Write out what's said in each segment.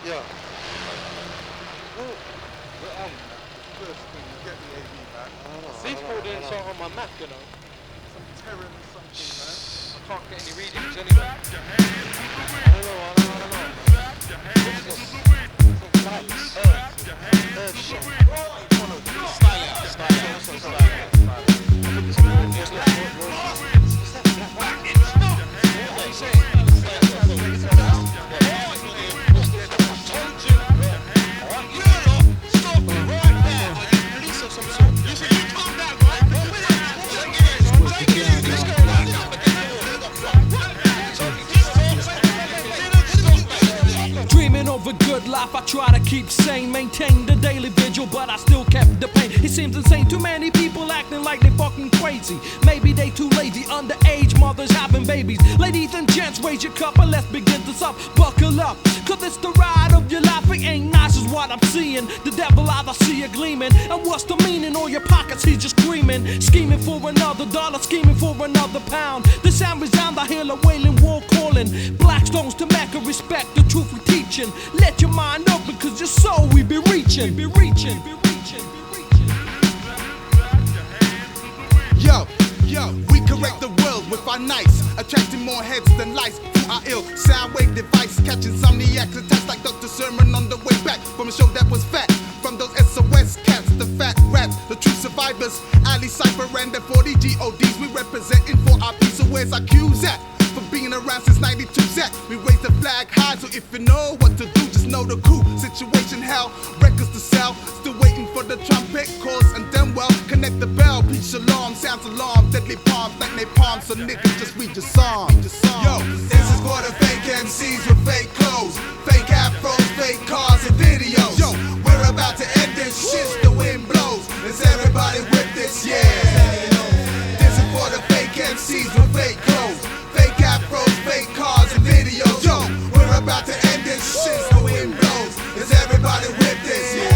Yeah. We're on. First thing, get the AV back. C4 didn't start on my Mac, you know. Some terror and something, man. I can't get any readings anyway. I don't know. What's this? Earth shit. Style out. What's that black? What are you saying? Dreaming of a good life, I try to keep sane, maintain the daily vigil, but I still kept the pain. It seems insane, too many people acting like they fucking crazy. Maybe they too lazy, underage mothers having babies. Ladies and gents, raise your cup and let's begin to sup. Buckle up, cause it's the ride of your life. It ain't nice is what I'm seeing. The devil either see you gleaming, and what's the meaning? All your pockets, he's just screaming. Scheming for another dollar, scheming for another pound. The sound resound, I hear a wailing war calling. Black stones to Mecca, respect the truth we teaching. Let your mind open, cause your soul we be reaching. Yo, we correct the world with our nights, attracting more heads than lights through our ill sound wave device, catching insomniacs attacks like Dr. Sermon on the way back from a show that was fat. From those SOS cats, the fat rats, the true survivors, Ali Cypher and the 40 GODs, we representing for our piece. So where's our cues at? For being around since 92 Zach, we raise the flag high, so if you know what to do, just know the coup. Situation hell, records to sell, still waiting for the trumpet calls, and then well, connect the bell, peace shalom, sounds alarm, deadly palms like napalm, so niggas just read your song. Yo, this is for the fake MCs with fake clothes, fake afros, fake cars and videos. Yo, we're about to end this shit, the wind blows. Is everybody with this? Yeah. This is for the fake MCs with fake clothes, fake afros, fake cars and videos. Yo, we're about to end this shit, the wind blows. Is everybody with this? Yeah.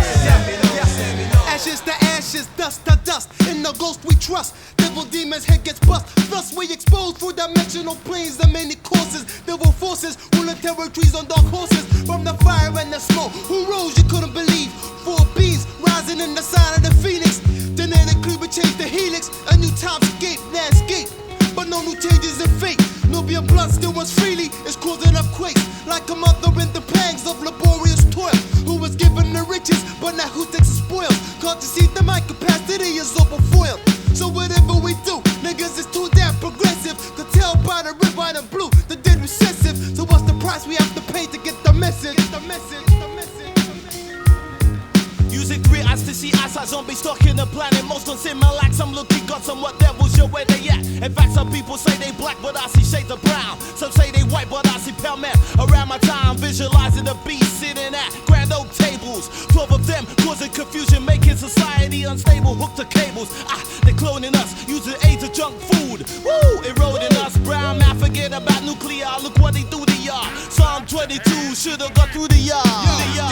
Ashes to ashes, dust to dust. In the ghost we trust. Devil demons head gets bust. Thus we expose through dimensional planes and many courses. Devil forces ruling territories on dark horses. From the fire and the smoke, who rose you couldn't believe. 4 bees rising in the sign of the phoenix. Genetically we change the helix. A new timescape, landscape, but no new changes in fate. Nubian blood still runs freely, it's causing earthquakes. Like a mother in the pangs of laborious toil, who was given the riches, but now who takes the spoils? Can't you see that my capacity is overfoiled? So whatever we do, niggas is too damn progressive. To tell by the red, white and blue, the dead recessive. So what's the price we have to pay to get the message? Using 3 eyes to see eyesight zombies stalking the planet. Most don't seem like some looking gods, somewhat devils, yo, where they at? In fact, some people say they black, but I see shades of brown. Some say they white, but I see pale man. Around my time, visualizing the beast sitting at grand oak tables. 12 of them causing confusion, making society unstable, hooked to cables. They're cloning us, using aids of junk food. Woo, eroding us. Brown man, forget about nuclear. Look what they do to y'all. Psalm 22 should've got through the yard.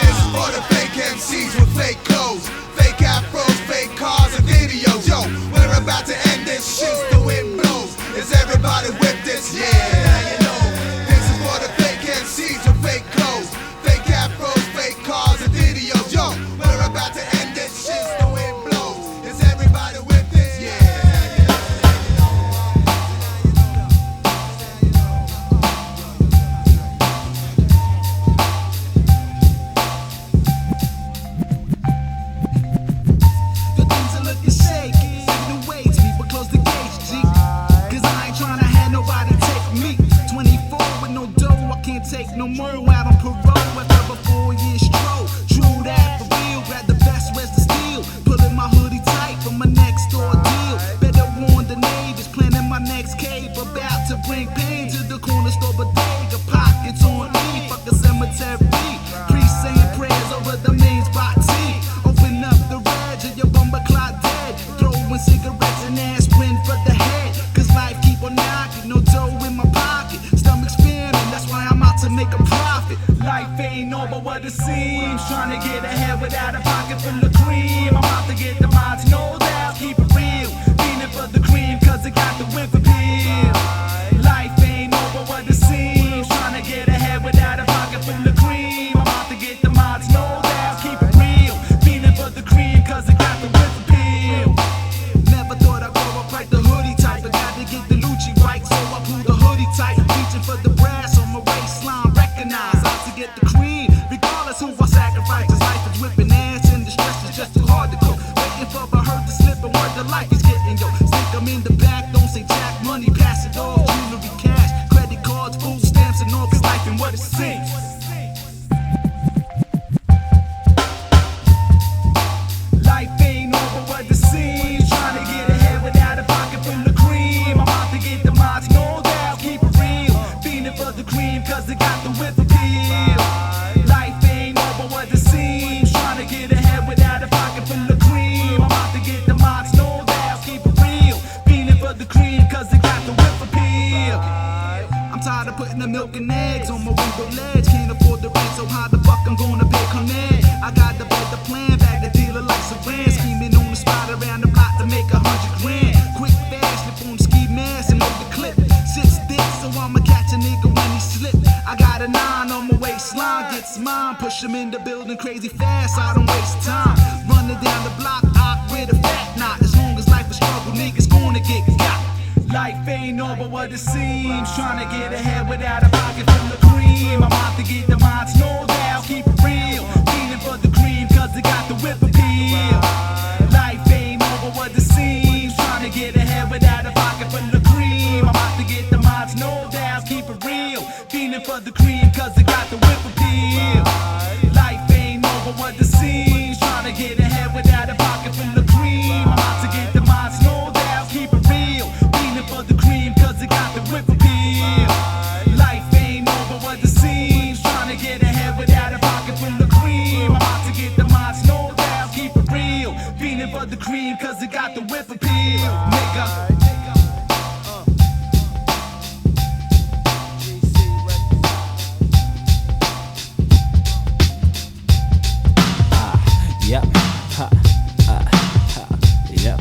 This is for the fake MCs with fake clothes, fake afros, fake cars and videos. Yo, we're about to end this shit, the wind blows. Is everybody with this? Yeah, now you know. This is for the fake MCs with fake clothes, fake afros, fake cars and videos. Yo, we're about to end this shit, the wind blows. Is everybody with this? Yeah. Take no more out on parole after a 4-year stroll. True that, for real, grab the best rest of steel. Pulling my hoodie tight for my next door deal. Better warn the neighbors, planning my next cave. About to bring pain to the corner store bodega. Pockets on E, fuck a cemetery. Priests saying prayers over the main spot T. Open up the reg of your bumper clock dead. Throwing cigarettes and aspirin for the head. Cause life keep on knocking, no dough in my pocket. Stomach spinning, that's why I'm out to make a profit. Life ain't over what it seems. Trying to get ahead without a pocket full of cream. I'm out to get the minds, no doubt. Keep it real. Feeling for the cream, cause it got the whip appeal. Life ain't over what it seems. Trying to get ahead without a pocket full of cream. I'm out to get to get the cream. Regardless who I sacrifice, his life is whipping ass and the stress is just too hard to cook. Waiting for a hurt to slip and word the life is getting, yo. Stick 'em in the back, don't say jack, money, pass it off, jewelry, cash, credit cards, food stamps, and all this life and what it seems. Life ain't over what it seems. Trying to get ahead without a pocket full of cream. I'm out to get the mods, no doubt, keep it real. Feeling for the cream, cause it got the whip appeal. Life ain't over what it seems. Trying to get ahead without a pocket full of cream. I'm out to get the mods, no doubt, keep it real. Feeling for the cream, cause it got the whip appeal. I'm tired of putting the milk and eggs on my window ledge. Can't afford the rent, so how the fuck I'm gonna pay Connect? I got the better plan, back the dealer like Saran. Scheming on the spot around the block to make 100 grand. Quick fast, slip on the ski mask and load the clip. 6 sticks, so I'ma catch a nigga when he slip. I got a 9 on my waistline, gets mine. Push him in the building crazy fast, I don't waste time. Running down the block, with a fat knot. As long as life is struggle, niggas gonna get got. Life ain't over what it seems. Trying to get ahead without a pocket full of cream. I'm out to get the minds, no doubt, keep it real. Feeling for the cream, cause it got the whip appeal. Life ain't over what it seems. Trying to get ahead without a pocket full of cream. I'm out to get the minds, no doubt, keep it real. Feeling for the cream, cause it got the whip appeal. Life ain't over what it seems. Trying to get ahead without a pocket full of cream. I'm out to get the minds, no doubt, keep it real. Feeling for the cream, cause it got the whip appeal. Life ain't over what it seems. Trying to get ahead without a pocket full of cream. I'm out to get the minds, no doubt, keep it real. Feeling for the cream, cause it got the whip appeal. Nigga. Yep. Ha. Yep.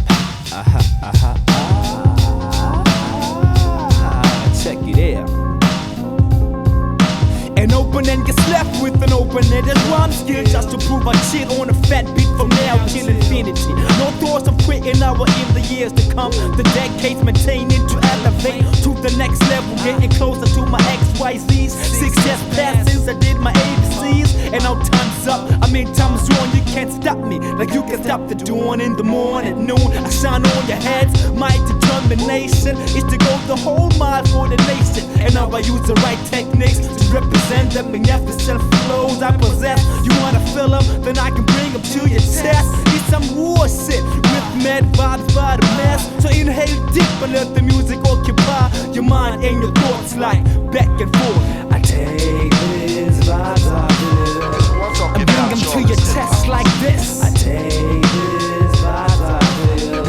Check it out. An opening gets left with an open-ended rhyme skill just to prove I shit on a fat beat from now till infinity. No thoughts of quitting now or in the years to come. The decades maintaining to elevate to the next level, getting closer to my XYZs. Success past since I did my ABCs, and now time's up. I mean time's on, you can't stop me like you can stop the dawn in the morning. At noon, I shine on your heads. My determination is to go the whole mile for the nation, and now I use the right techniques to represent the magnificent flows I possess. You wanna feel them? Then I can bring them to your chest. It's some war shit with mad vibes by the mess. So inhale deep and let the music occupy your mind and your thoughts like back and forth. I take these vibes I feel and bring them to your chest like this. I take these vibes I feel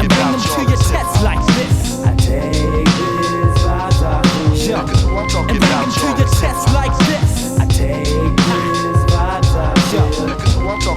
and bring them to your chest like this. I take these vibes I feel and bring them to your chest like this. I take these vibes I feel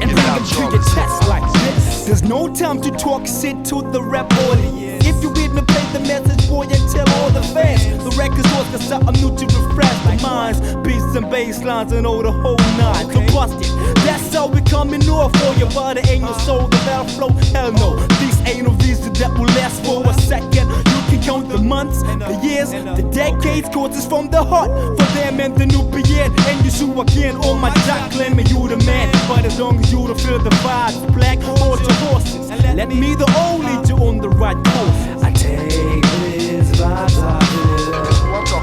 and bring them to your chest like this. There's no time to talk shit to the rap audience. If you read me, play the message, boy, and tell all the fans. The record's off, cause I'm new to refresh the minds. Beats and bass lines and all the whole nine. So bust it, that's how we coming off for your body and your soul. The battle flow, hell no. These ain't no visa that will last for a second. You can count the months, the years, the decades, cause it's from the heart. For them and the new begin. And you shoot again on my jock, claiming you the man. But as long as you don't feel the vibes, black, hold your horses. Let me the old lead you on the right course. I take these vibes I feel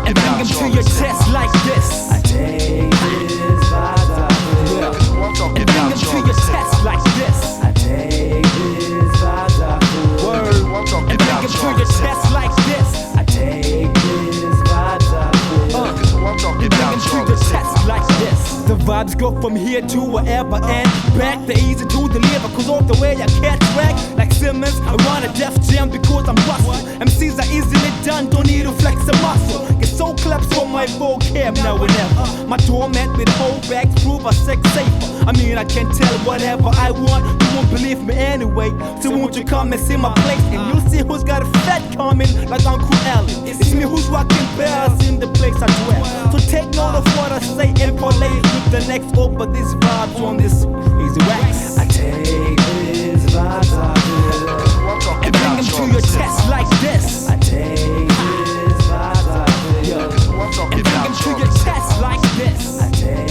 and bring them to your chest like this. I take these vibes I feel and bring them to your chest like this. I take these vibes I feel and bring them to your chest like this. I take these vibes I feel and bring them to your chest like this. The vibes go from here to wherever and back. They're easy to deliver cause of the way I can't track. Like Simmons, I run a Def Jam because I'm rusty. MCs are easily done, don't need to flex a muscle. Get so claps from my vocab now and ever. My torment with whole bags prove a sex safer. I mean I can tell whatever I want, you won't believe me anyway. So won't you come and see my place and you'll see who's got a fat coming like Uncle Allen. It's me who's rocking bells in the place I dwell. So take note of what I say and parlay with the next over these vibes on this crazy wax. I take these vibes I feel and bring them to your chest like this. I take these vibes I feel and bring them to your chest like this. I take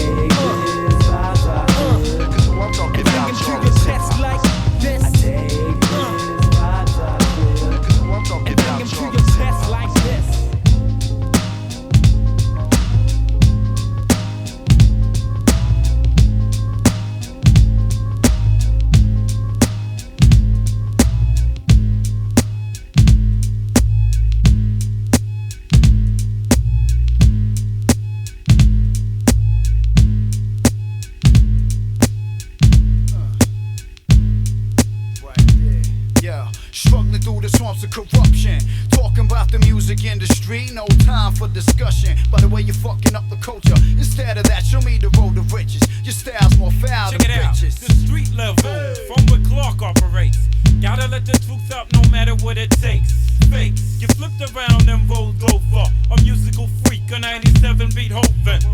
swamps of corruption. Talking about the music industry, no time for discussion. By the way, you're fucking up the culture. Instead of that, show me the road to riches. Your style's more foul than Check it out, bitches. the street level, from where Clark operates. Gotta let the truth out no matter what it takes. Fakes, you flipped around and rolled over. A musical freak, a 97 beat Hovind.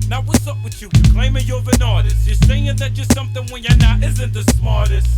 Now what's up with you? You claiming you're an artist. You're saying that you're something when you're not, isn't the smartest.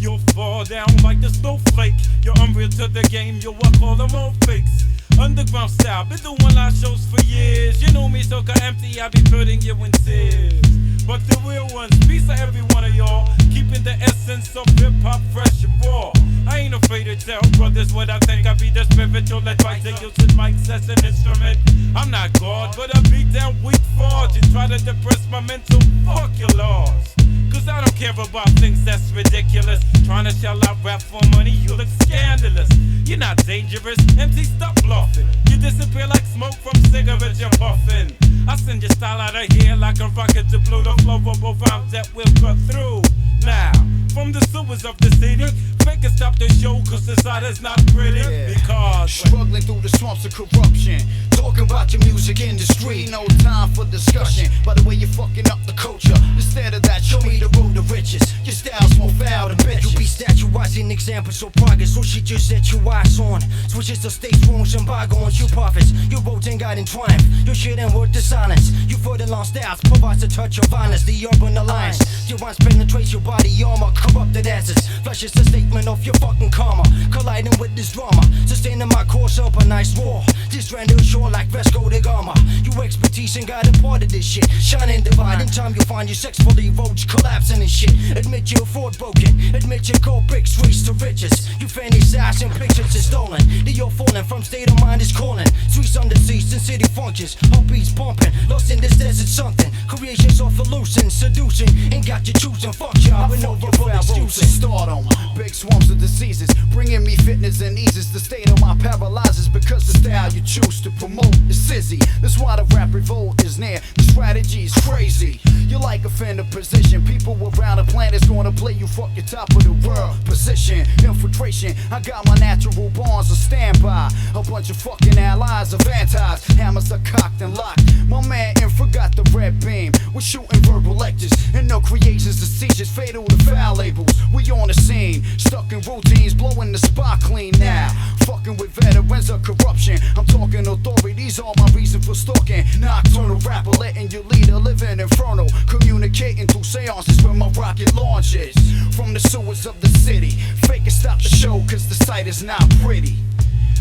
You'll fall down like the snowflake. You're unreal to the game, yo, I call them all fakes. Underground style, been doing live shows for years. You know me, so empty, I be putting you in tears. But the real ones, peace to every one of y'all. Keeping the essence of hip-hop fresh and raw. I ain't afraid to tell brothers what I think. I be the spiritual advisor, using mics as an instrument. I'm not God, but I beat down weak frauds. You try to depress my mental, fuck your laws. Cause I don't care about things that's ridiculous. Trying to shell out rap for money, you look scandalous. You're not dangerous, MC, stop bluffing. You disappear like smoke from cigarettes you're puffing. I send your style out of here like a rocket to blow the flow of rhymes that will cut through. Now, from the sewers of the city, fake and stop the show cause the side is not pretty. Because struggling through the swamps of corruption. Talking about your music industry, no time for discussion. By the way, you're fucking up the culture. Instead of that, show me the road to riches. Your style's more foul than bitches. You be statuizing examples of progress, so shit just set your eyes on. Switches to states, wrongs, and bygones. You prophets, you wrote and got in triumph. Your shit ain't worth the silence. You further long styles, provides a touch of violence. The urban alliance, your rhymes penetrate your body armor. Corrupted asses, flashes a statement of your fucking karma. Colliding with this drama, sustaining my course up a nice war. This random shore like Vesco de Gama. You expertise and got a part of this shit. Shining divide in time, you'll find you sexually roach collapsing and shit. Admit you're fraud broken, admit your gold bricks reach to riches. You fantasize and pictures is stolen. You're falling from state of mind is calling. Streets under seats and city functions. Heartbeats pumping, lost in this desert something. Creations of illusion, seducing. Ain't got you choosing, fuck y'all with no verbal excuses. Start on big swarms of diseases, bringing me fitness and eases. The state of my paralyzes because the style you choose to promote is sizzy. That's why the rap revolt is near. The strategy is crazy. You're like a fan of position. People around the planet's gonna play you fuck your top of the world position. Infiltration, I got my natural bonds on standby. A bunch of fucking allies of antis. Hammers are cocked and locked. My man Infra got the red beam. We're shooting verbal lectures and no creations of seizures. Fatal to foul labels. We on the scene, stuck in routines, blowing the spot clean now. Fucking with veterans of corruption. I'm talking authority, these are my reason for stalking. Nocturnal rapper, letting your leader live in inferno. Communicating through seances when my rocket launches. From the sewers of the city, fake and stop the show cause the sight is not pretty.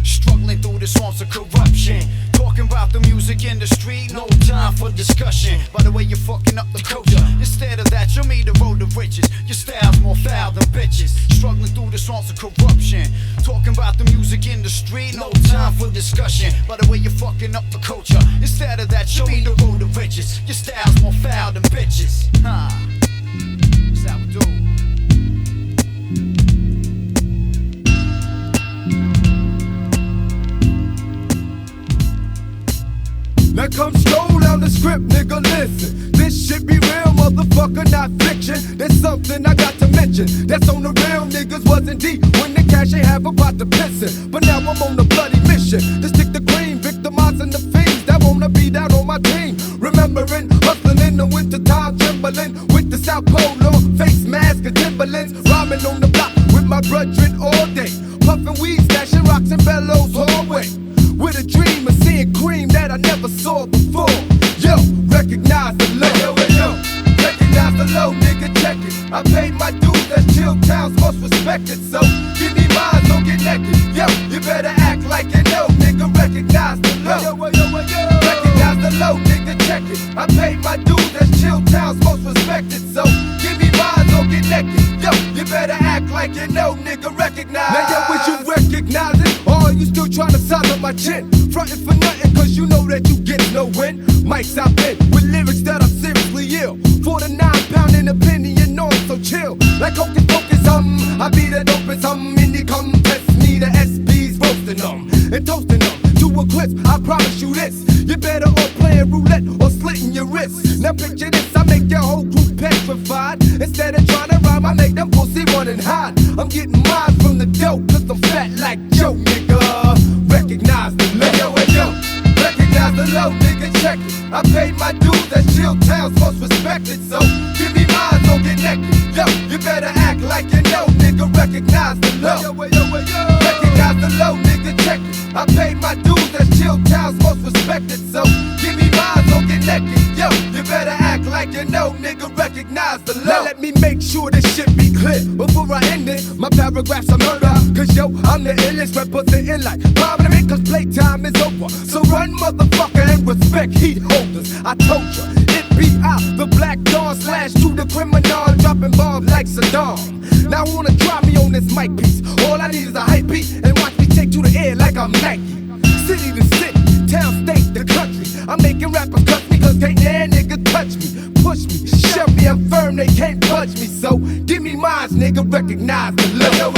Struggling through the swamps of corruption. Talking about the music industry, no time for discussion. By the way, you're fucking up the culture. Instead of that, show me the road to riches. Your style's more foul than bitches. Struggling through the swamps of corruption. Talking about the music industry, no time for discussion. By the way, you're fucking up the culture. Instead of that, show me the road to riches. Your style's more foul than bitches. That's how we do. Now come stroll down the script, nigga, listen. This shit be real, motherfucker, not fiction. There's something I got to mention. That's on the real, niggas wasn't deep when the cash ain't have about the pissin'. But now I'm on the bloody mission to stick the green, victimizing the fiends that wanna be down on my team. Remembering, hustling in the winter time, trembling with the South Polo, face mask and Timberlands. Rhyming on the block with my brethren all day. Puffin' weed, stashing rocks in Bellows hallway. With a dream of seeing cream that I never saw before. Yo, recognize the low. Yo, recognize the low, nigga, check it. I paid my dues, that's Chill Town's most respected. So, give me mine, don't get naked. Yo, you better act like you know, nigga, recognize the low. Recognize the low, nigga, check it. I paid my dues, that's Chill Town's most respected. So, give me mine, don't get naked. Yo, you better act like you know, nigga, recognize. Now, yo, would you recognize it? Or are you still trying to sign on my chin? Frontin' for nothing, cause you know that you get no win. Mics out there with lyrics that are seriously ill. For the 9-pound opinion, you know I'm so chill. Like hocus pocus, I be the dopest, in the contest. Me, the SP's roasting them and toasting them to a crisp. I promise you this, you better off playing roulette or slitting your wrists. Now picture this, I make your whole group petrified. Instead of trying to rhyme, I make them pussy run and hide. I'm getting mine from the dope, cause I'm fat like Joe. low, nigga, check it. I paid my dues at Chill Town's most respected, so give me mine, don't get naked. Yo, you better act like you know, nigga, recognize the low. Recognize the low, nigga, check it. I paid my dues at Chill Town's most respected, so give me mine, don't get naked. Yo, you better act like you know, nigga, recognize the low. Now let me make sure this shit be clear before I end it. My paragraphs are murder, cause yo, I'm the illest, representing like Parliament, cause playtime is over. So run, motherfucker, and respect heat holders. I told ya, it be out the Black Dawn slash to the criminal, dropping bombs like Saddam. Now wanna drop me on this mic piece. All I need is a hype beat and watch me take to the air like I'm Nike. City to city, town, state, the country. I'm making rappers cut me cause can't that nigga touch me, push me, shove me, I'm firm, they can't budge me. So give me mines, nigga, recognize the low. Yo,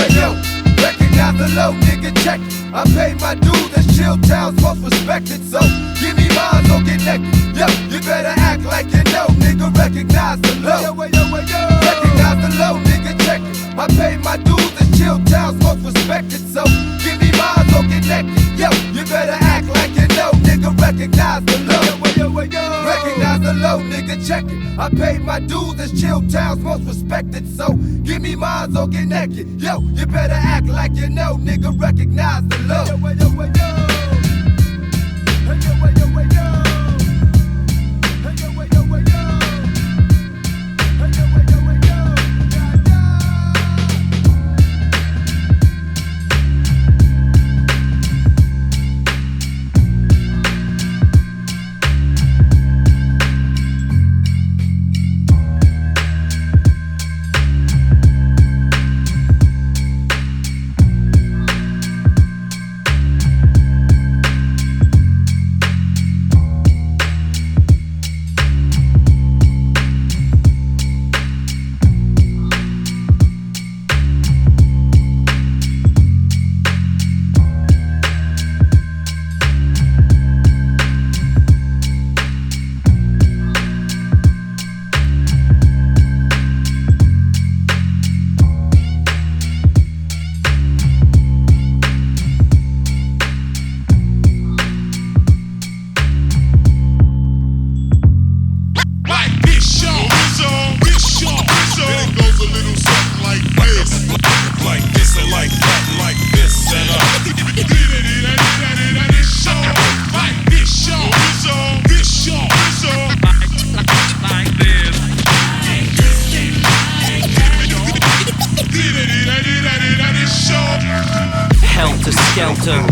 recognize the low, nigga, check it. I paid my dues at Chill Town's most respected, so give me mine, don't get naked. Yo, you better act like you know, nigga, recognize the low. Recognize the low, nigga, check it. I paid my dues at Chill Town's most respected, so give me mine, don't get naked. Yo, you better act like you know, nigga, recognize the low. Recognize the low, nigga, check it. I paid my dues as Chill Town's most respected, so give me mine, don't get naked. Yo, you better act like you know, nigga, recognize the low.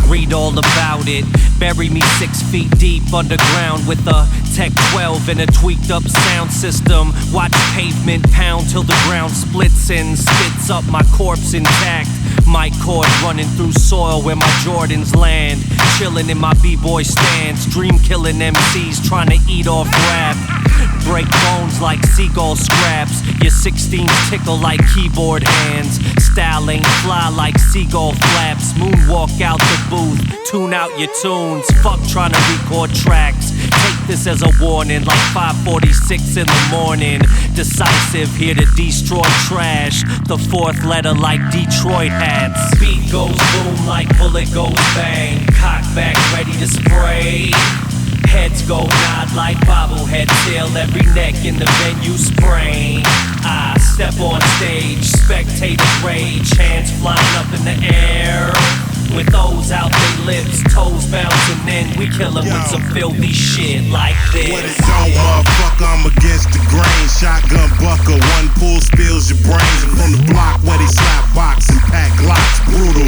Read all about it. Bury me 6 feet deep underground with a Tech 12 and a tweaked up sound system. Watch pavement pound till the ground splits and spits up my corpse intact. My cord running through soil where my Jordans land. Chilling in my b-boy stance. Dream killing MCs trying to eat off rap. Break bones like seagull scraps. Your 16s tickle like keyboard hands. Style ain't fly like seagull flaps. Moonwalk out the booth, tune out your tunes. Fuck trying to record tracks. Take this as a warning like 5:46 in the morning. Decisive, here to destroy trash. The 4th letter like Detroit hats. Beat goes boom like bullet goes bang. Cock back ready to spray. Heads go nod like bobblehead till every neck in the venue sprain. I step on stage, spectators rage, hands flying up in the air. With those out their lips, toes bouncing in, we kill them with some filthy shit like this. What it don't, motherfucker, I'm against the grain. Shotgun bucker, one pull spills your brains. And from the block where they slap box and pack glocks, brutal.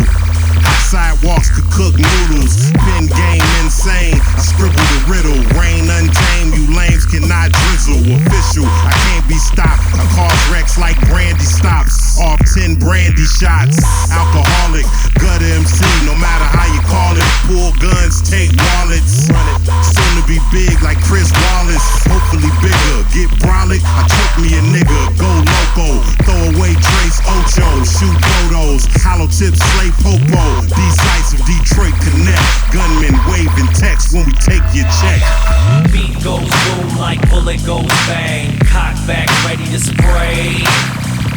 Hot sidewalks could cook noodles. Pin game insane, I scribble the riddle. Rain untamed, you lames cannot drizzle. Official, I can't be stopped. I cause wrecks like brandy stops. Off 10 brandy shots. Alcoholic, gutter MC, no matter how you call it. Pull guns, take wallets. Soon to be big like Chris Wallace. Hopefully bigger, get brolic. I choke me a nigga, go loco. Throw away Trace Ocho, shoot dodos. Hollow tips, slay popo. Decisive Detroit Connect. Gunmen waving text when we take your check. Beat goes boom like bullet goes bang. Cock back ready to spray.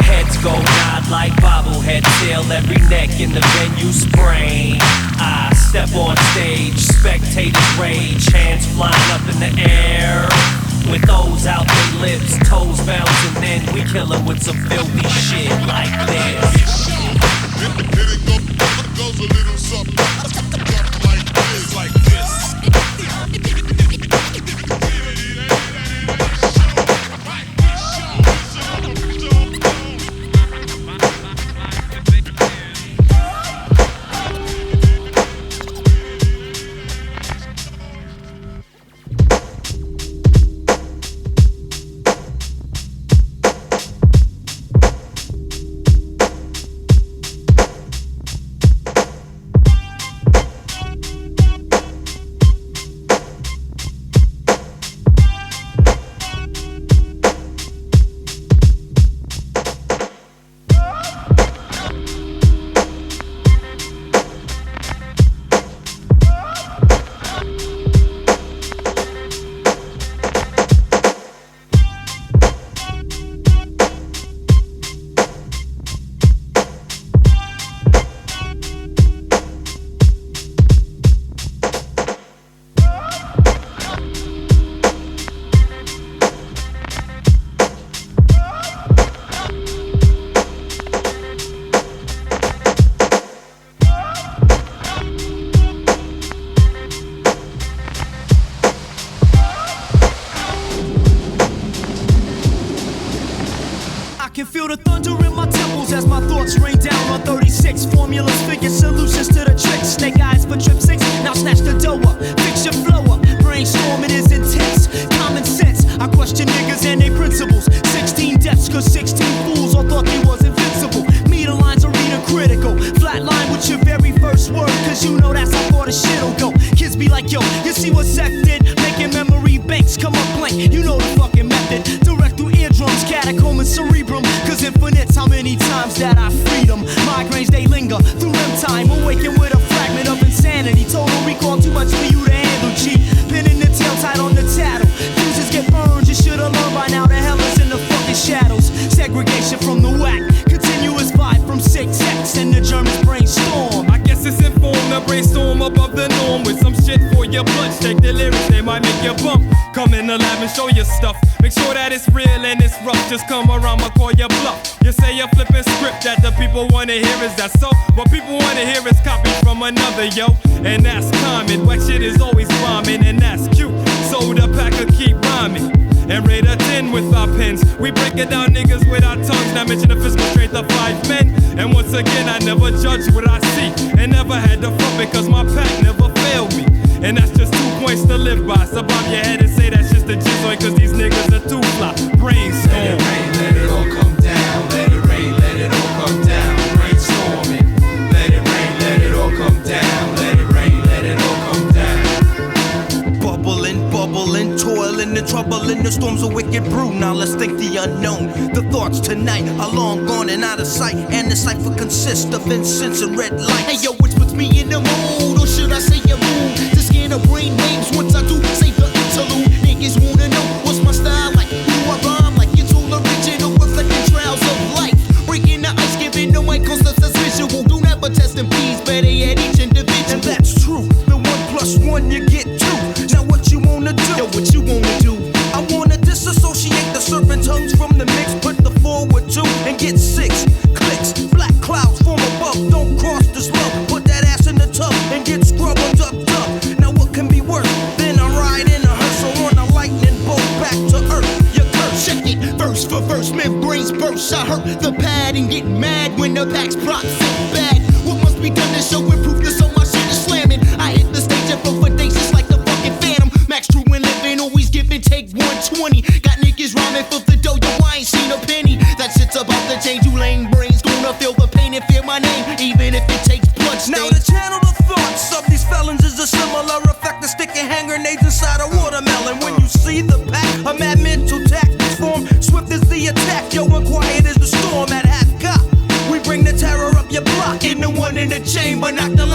Heads go nod like bobblehead tail. Every neck in the venue sprain. I step on stage, spectators rage, hands flying up in the air. With those out their lips, toes bouncing, then we kill 'em with some filthy shit like this. It goes a little something like this, like this. can feel the thunder in my temples as my thoughts rain down on 36 formulas, figure solutions to the tricks. Snake eyes for trip 6, now snatch the dough up, fix your flow up. Brainstorming is intense, common sense. I question niggas and their principles. 16 deaths cause 16 fools all thought they was invincible. Meter lines are reader critical. Flatline with your very first word, cause you know that's how far the shit'll go. Kids be like, yo, you see what Seth did? Making memory banks come up blank. You know the fucking method. Direct through eardrums, catacomb and cerebrum. Cause infinite's how many times that I freed them. Migraines, they linger through REM time. Awaken with a fragment of insanity. Total recall, too much for you to handle, G. Pinning the tail tight on the tattle. Fuses get burned, you should've learned by now. The hell is in the fucking shadows. Segregation from the whack. Continuous vibe from 6X and the German brainstorm. I guess it's informed to brainstorm above the norm with some shit for your blood. Check the lyrics, they might make you bump. Come in the lab and show your stuff. Make sure that it's real and it's rough. Just come around, I'll call your bluff. You say you're flipping script that the people wanna hear, is that so? What people wanna hear is copied from another, yo. And that's common, whack shit is always rhyming, and that's cute. So the packer keep rhyming. And rate a 10 with our pens. We break it down, niggas, with our tongues. Not mention the physical strength of 5 men. And once again, I never judge what I see. And never had to front because my pack never failed me. And that's just 2 points to live by. So bob your head and say that's just a jizzoid, cause these niggas are too fly. Brainstorm. Let it rain, let it all come down. Let it rain, let it all come down. Brainstorming. Let it rain, let it all come down. Let it rain, let it all come down. Bubbling, toiling and troubling. The storm's a wicked brew. Now let's think the unknown. The thoughts tonight are long gone and out of sight. And the cipher consists of incense and red lights. Hey yo, which puts me in the mood, or should I say a mood? To scan the brain waves once I do say the interlude. Niggas wanna know what's my style like. Do I rhyme like it's all original, reflecting trials of life. Breaking the ice, giving the mic concepts as visual. Do never test and please, better at each individual. And that's true. The 1 + 1 you get 2. Now what you wanna do? Yo, what you wanna do? I wanna disassociate the serpent tongues from the mix. Put the forward 2 and get 6 clicks. Black clouds form above. Don't cross the slope. Put that ass in the tub and get scrubbed up. Now what can be worse than a ride in a hearse or on a lightning bolt back to earth? Your curse. Check it, verse for verse, membranes burst. I hurt the pad and get mad when the back's props so bad. What must be done to show and proof that so my shit is slamming? I hit the stage and flow for days just like the fucking Phantom. Max true and living, always give and take 120. Got niggas rhyming for the dough, yo, I ain't seen a penny. That shit's about to change, you lame brains gonna feel the pain and fear my name, even if it takes blood stains. Now the channel of thoughts of these felons is a similar effect of sticking hand grenades inside a watermelon. When you see the pack, a mad mental tactics form. Swift is the attack, yo, and quiet is the storm at half cock. We bring the terror up your block, in the one in the chamber, knock the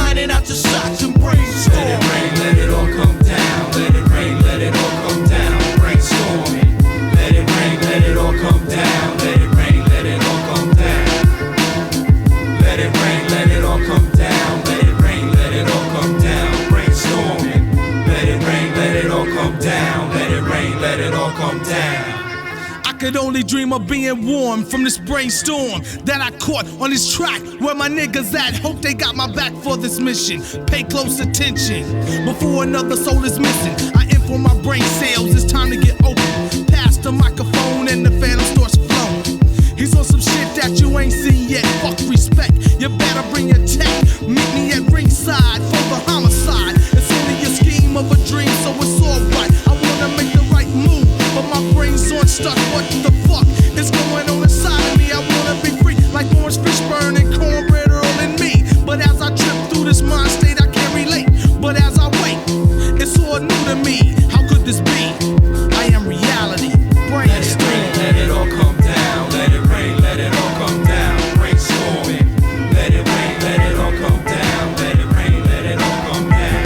only dream of being warm from this brainstorm that I caught on this track. Where my niggas at? Hope they got my back for this mission. Pay close attention before another soul is missing. I aim for my brain cells, it's time to get open. Pass the microphone and the phantom starts flowing. He's on some shit that you ain't seen yet. Fuck respect, you better bring your tech. Meet me at ringside for the homicide. It's only a scheme of a dream, so it's alright. I wanna make the right move, but my brain's on stuck. What the fuck is going on inside of me? I wanna be free, like orange fish burning, cornbread Earl and me. But as I trip through this mind state, I can't relate. But as I wait, it's all new to me. How could this be? I am reality. Brainstorm. Let it all come down. Let it rain, let it all come down. Brainstorming. Let it rain, let it all come down. Let it rain, let it all come down.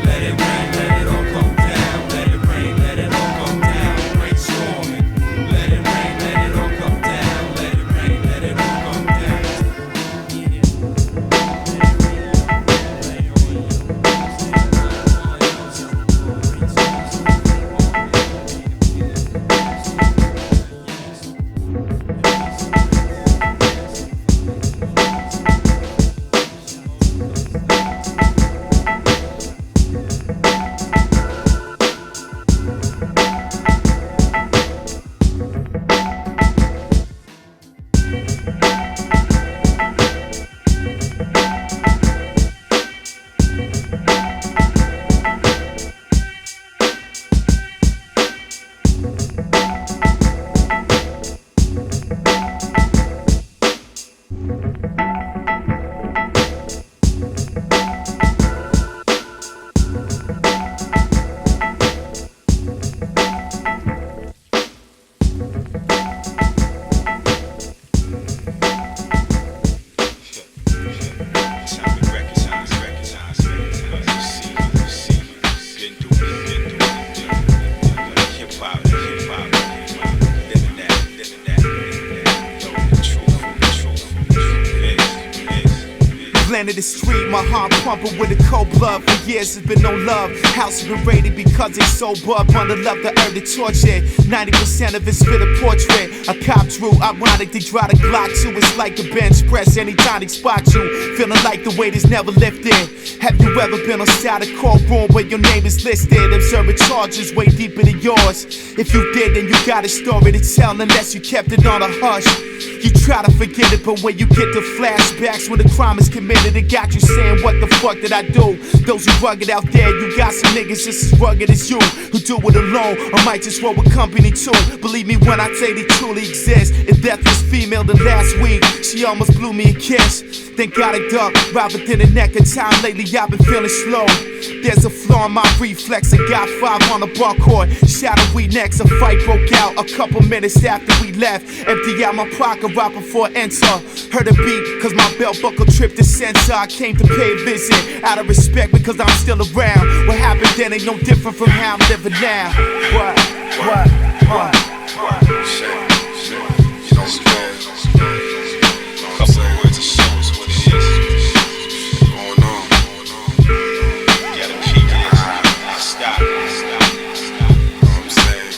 Let it rain, let it all come down. Let it rain, let it all come down. Brainstorming. Let it rain, let it all come down. Let it rain, let it all come down. Landed the street, my heart pumping with a cold blood. For years there's been no love. House has been raided because they so bub. Under love the earth to torture. 90% of it's fit a portrait. A cop drew, ironic, they draw the Glock to. It's like a bench press anytime they spot you. Feeling like the weight is never lifted. Have you ever been outside a courtroom where your name is listed? Observing charges way deeper than yours. If you did, then you got a story to tell unless you kept it on a hush. You try to forget it, but when you get the flashbacks when the crime is committed, it got you saying, what the fuck did I do? Those who rugged out there, you got some niggas just as rugged as you, who do it alone, or might just roll with company too. Believe me when I say they truly exist. If death was female than last week, she almost blew me a kiss. Then got a duck, right within the neck of time. Lately I've been feeling slow. There's a flaw in my reflex. I got 5 on the bar court. Shadowy next, a fight broke out a couple minutes after we left. Empty out my pocket right before I enter. Heard a beat, cause my belt buckle tripped the sensor. I came to pay a visit, out of respect because I'm still around. What happened then ain't no different from how I'm living now. What? You don't spare. Couple of words to show us what it is. Going on. You gotta peek it. Stop. You know what I'm saying?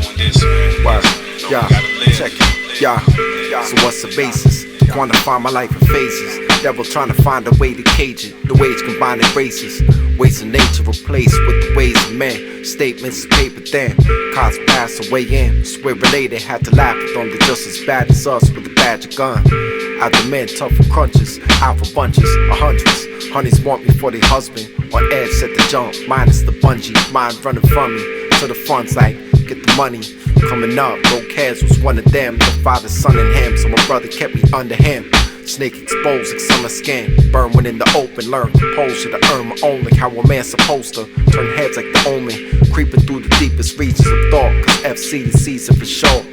Doing this, man. What? Yeah, check it. Yeah. So what's the basis? Quantify my life in phases. Devil trying to find a way to cage it. The ways combining races. Ways of nature replaced with the ways of men. Statements paper thin. Cops passed away in. Swear related, had to laugh at them. They're just as bad as us with a badge of gun. Out the men, tough for crunches. Out for bunches or hundreds. Honeys want me for their husband. On edge, set the jump. Minus the bungee. Mind running from me. To the fronts like, get the money. Coming up, broke heads was one of them. No father, son, and him. So my brother kept me under him. Snake exposed like summer skin. Burn when in the open. Learn composure to earn my own. Like how a man's supposed to. Turn heads like the omen. Creeping through the deepest reaches of thought. Cause FC the season for sure.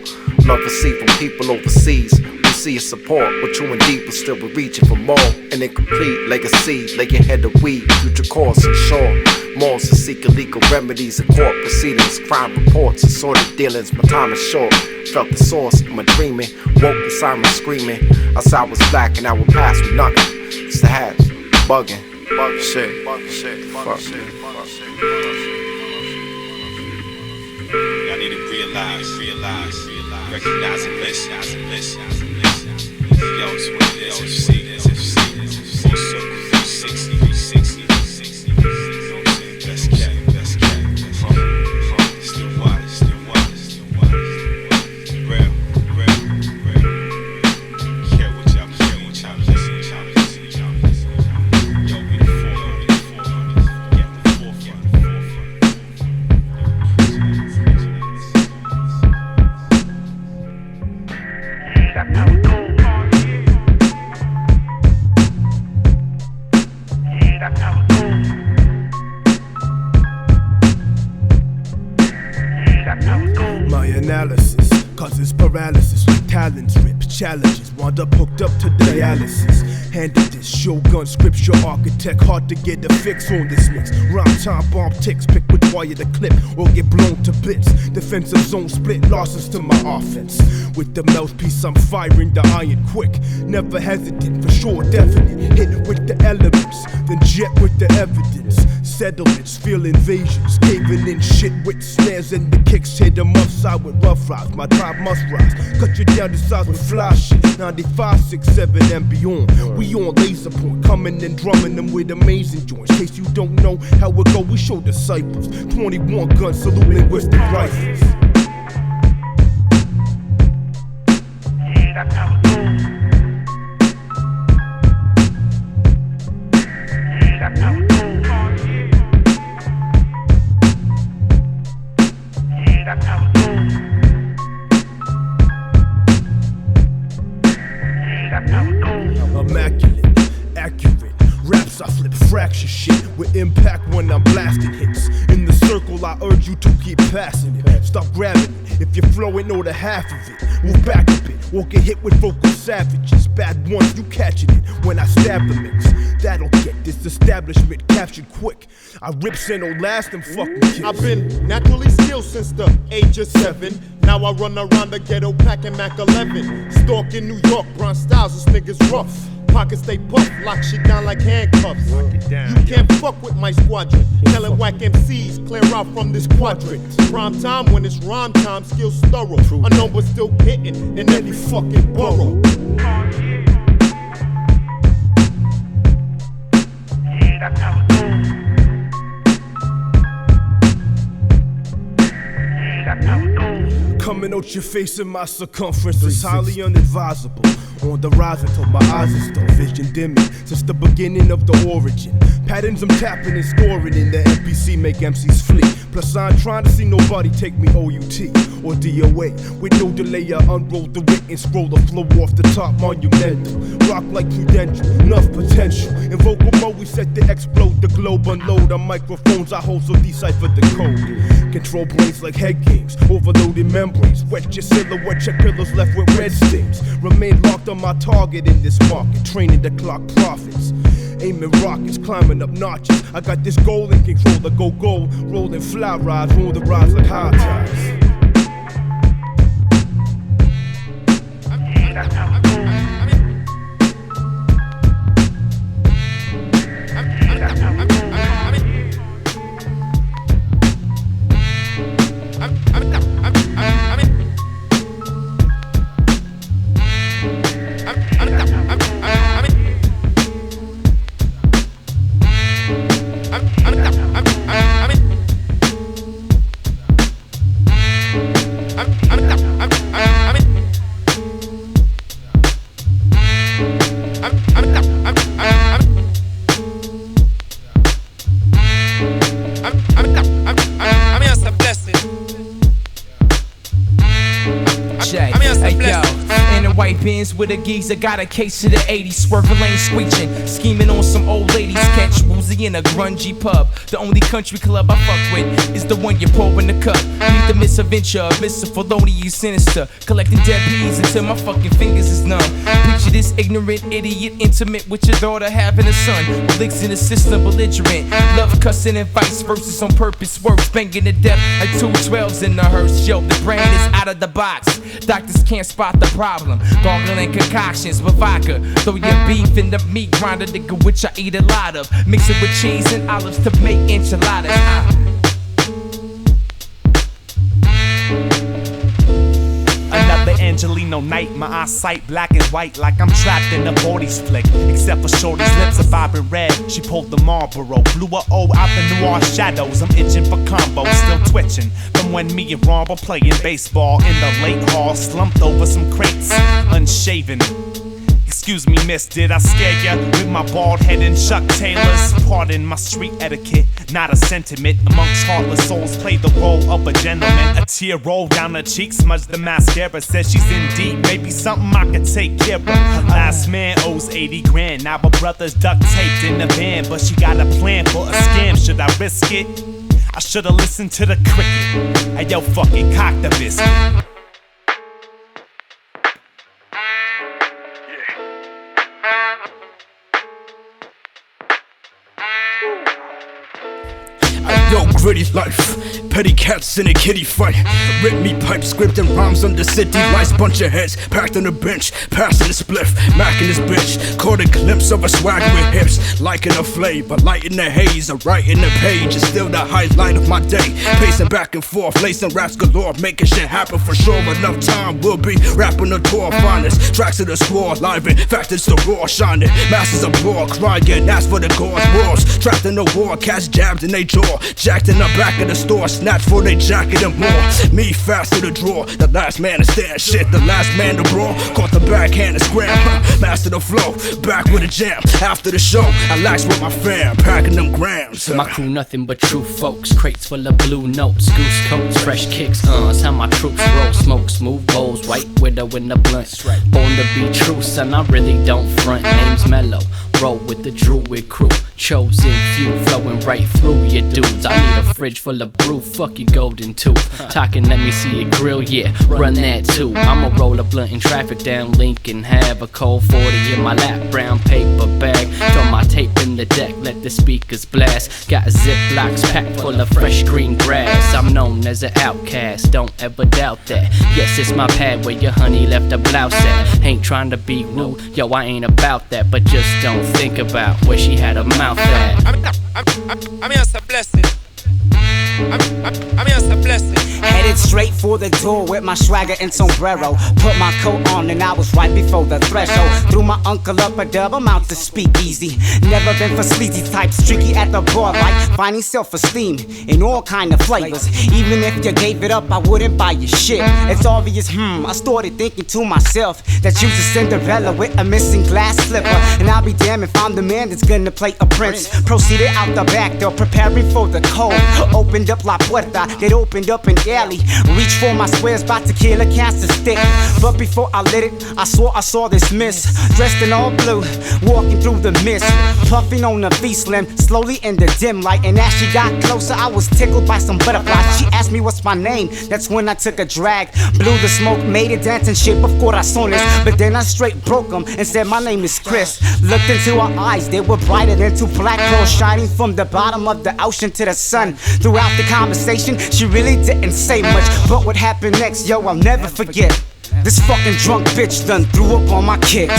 Love to see from people overseas. We see a support. But true and deep, but still we're reaching for more. An incomplete legacy. Lay ahead of weed. Future course and shore. Morals to seek illegal remedies in court proceedings. Crime reports and sordid dealings. My time is short. Felt the source of my dreaming. Woke the siren screaming. Outside was black and I would pass with nothing. It's the hat, bugging, shit, fuck. realize, recognize and listen. Yo, it's what it is. FC. Full circle 360. You know what I'm saying? Best cat. Still wise. Real. Care what y'all listen. Yo, we the forefront. Yeah, the forefront. That's how it goes. That's how it goes. That's how it goes. My analysis causes paralysis with talents, rips, challenges. Wound up hooked up to dialysis. Handed this shogun scripture architect. Hard to get a fix on this mix. Rhyme time bomb ticks. Pick with wire to clip or get blown to bits. Defensive zone split. Losses to my offense. With the mouthpiece I'm firing the iron quick. Never hesitant, for sure definite. Hit with the elements, then jet with the evidence. Settlements, feel invasions, caving in shit with snares and the kicks. Hit them upside with rough rides. My tribe must rise. Cut you down to size with fly shit. 95, 6, 7 and beyond. We on laser point, coming and drumming them with amazing joints. In case you don't know how it go, we show disciples. 21 guns, salute linguistic rifles. That's how it goes. That's how it goes. That's how it goes. That's how it goes. Immaculate, accurate. Raps I flip fracture shit with impact when I'm blasting hits. In the circle I urge you to keep passing it. Stop grabbing it if you're flowing or the half of it. Move back a bit or get hit with vocal savages. Bad ones, you catching it when I stab the mix. That'll get this establishment captured quick. I rip Sino last and fucking kids. I've been naturally skilled since the age of 7. Now I run around the ghetto packing Mac 11. Stalking New York, Bronx styles, this nigga's rough. Pockets stay puffed, lock shit down like handcuffs. You can't fuck with my squadron. Telling whack MCs, clear out from this quadrant. Prime time when it's rhyme time, skills thorough. Unknown but still hitting in any fucking borough. That's how it goes. That's how it goes. Coming out your face in my circumference is highly unadvisable. On the rise until my eyes are still vision dimming since the beginning of the origin. Patterns I'm tapping and scoring in the NPC make MCs flee. Plus I ain't trying to see nobody take me OUT or DOA. With no delay I unroll the wit and scroll the flow off the top monumental. Rock like Prudential, enough potential. In vocal mode we set to explode the globe. Unload on microphones I hold so decipher the code. Control brains like head games, overloaded membranes. Wet your silhouette, check pillars left with red stains. Remain locked on my target in this market, training the clock profits. Aiming rockets, climbing up notches. I got this goal in control to go gold. Rolling fly rides, roll the rides like high tides. That's how it goes. That's how it goes. With a geezer, got a case of the 80s, swerving lane screeching, scheming on some old ladies. Catch woozy in a grungy pub. The only country club I fuck with is the one you pour in the cup. Need the misadventure of Mr. Felonious sinister, collecting dead peas until my fucking fingers is numb. Picture this ignorant idiot intimate with your daughter having a son. Licks in the system belligerent, love cussing and vice versa on purpose. Works banging to death like 212s in the hearse. Yo, the brain is out of the box. Doctors can't spot the problem. Gargling concoctions with vodka. Throw your beef in the meat grinder, nigga, which I eat a lot of. Mix it with cheese and olives to make enchiladas. Angelino night, my eyesight black and white like I'm trapped in a 40s flick. Except for Shorty's lips are vibrant red. She pulled the Marlboro, blew her O out the noir shadows. I'm itching for combos, still twitching from when me and Ron were playing baseball in the late hall, slumped over some crates, unshaven. Excuse me, miss, did I scare ya with my bald head and Chuck Taylors? Pardon my street etiquette, not a sentiment. Amongst heartless souls, play the role of a gentleman. A tear rolled down her cheek, smudged the mascara. Says she's in deep, maybe something I could take care of. Her last man owes 80 grand. Now her brother's duct taped in the van, but she got a plan for a scam. Should I risk it? I should've listened to the cricket. Hey yo, fuck it, cock the biscuit. Yo, gritty life, petty cats in a kitty fight. Rip me pipe, script and rhymes under city lights. Bunch of heads packed on the bench, passing the spliff, macking this bitch. Caught a glimpse of a swag with hips, liking the flavor, lighting the haze, or writing the page. It's still the highlight of my day. Pacing back and forth, lacing raps galore, making shit happen for sure. Enough time will be rapping the tour finest. Tracks of the score, live in fact it's the raw shining. Masses applaud, crying, ask for the God's wars. Trapped in the war, cats jabbed in they jaw. Jacked in the back of the store, snatched for they jacket and more. Me fast to the drawer, the last man to stand shit, the last man to brawl. Caught the backhand and scram, master the flow, back with a jam. After the show, I lax with my fam, packing them grams. My crew nothing but true folks, crates full of blue notes, goose coats, fresh kicks, it's how my troops roll. Smoke smooth bowls, white widow in the blunt. Born to be true, son, I really don't front. Name's Mellow, roll with the druid crew. Chosen few, flowing right through your dudes. I need a fridge full of brew, fuck your golden tooth. Talking, let me see it grill, yeah, run that too. I'ma roll a blunt in traffic down Lincoln, have a cold 40 in my lap, brown paper bag. Throw my tape in the deck, let the speakers blast. Got Ziplocs packed full of fresh green grass. I'm known as an outcast, don't ever doubt that. Yes, it's my pad where your honey left a blouse at. Ain't trying to be rude, yo, I ain't about that. But just don't think about where she had her mouth at. I'm here to bless it. I'm here to bless it. Headed straight for the door with my swagger and sombrero. Put my coat on and I was right before the threshold. Threw my uncle up a dub, I'm out to speak easy. Never been for sleazy types, tricky at the bar like finding self-esteem in all kind of flavors. Even if you gave it up, I wouldn't buy your shit. It's obvious, I started thinking to myself that you's a Cinderella with a missing glass slipper. And I'll be damned if I'm the man that's gonna play a prince. Proceeded out the back door, preparing for the cold. Opened up La Puerta, it opened up an alley. Reached for my squares, about to kill a cancer stick. But before I lit it, I saw this miss. Dressed in all blue, walking through the mist. Puffing on a V-Slim, slowly in the dim light. And as she got closer, I was tickled by some butterflies. She asked me what's my name, that's when I took a drag. Blew the smoke, made it dance and shape of corazones. But then I straight broke them and said my name is Chris. Looked into her eyes, they were brighter than two black pearls shining from the bottom of the ocean to the sun. Throughout the conversation, she really didn't say much. But what happened next, yo, I'll never forget. This fucking drunk bitch done threw up on my kicks.